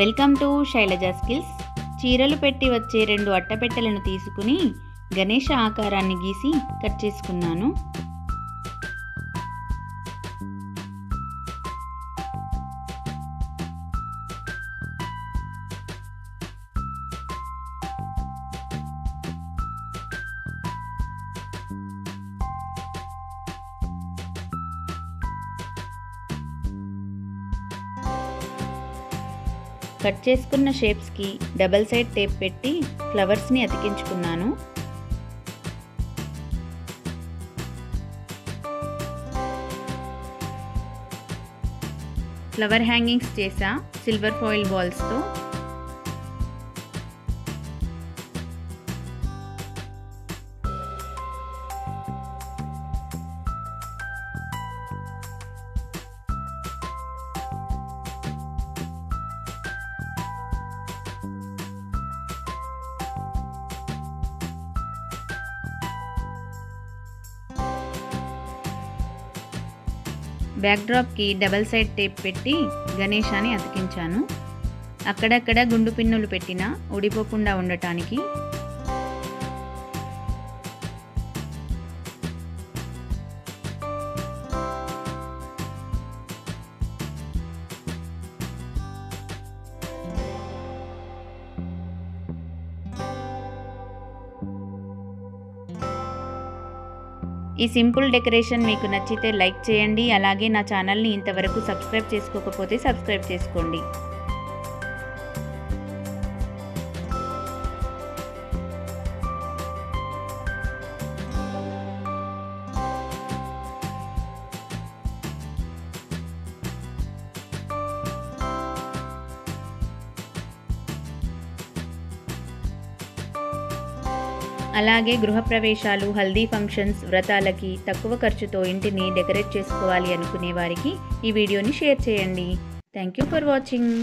Welcome to Shailaja skills. చీరలు పెట్టి వచ్చే 2 అట్టపెట్టెలను తీసుకుని గణేష ఆకారాన్ని గీసి కట్ చేసుకున్నాను. కట్ చేసుకున్న షేప్స్కి డబల్ సైడ్ టేప్ పెట్టి ఫ్లవర్స్ని అతికించుకున్నాను. ఫ్లవర్ హ్యాంగింగ్స్ చేసా సిల్వర్ ఫాయిల్ బాల్స్తో. బ్యాక్ డ్రాప్కి డబల్ సైడ్ టేప్ పెట్టి గణేశాన్ని అతికించాను. అక్కడక్కడ గుండు పిన్నులు పెట్టిన ఊడిపోకుండా ఉండటానికి. ఈ సింపుల్ డెకరేషన్ మీకు నచ్చితే లైక్ చేయండి. అలాగే నా ఛానల్ని ఇంతవరకు సబ్స్క్రైబ్ చేసుకోకపోతే సబ్స్క్రైబ్ చేసుకోండి. అలాగే గృహప్రవేశాలు, హల్దీ ఫంక్షన్స్, వ్రతాలకి తక్కువ ఖర్చుతో ఇంటిని డెకరేట్ చేసుకోవాలి అనుకునే వారికి ఈ వీడియోని షేర్ చేయండి. Thank you for watching.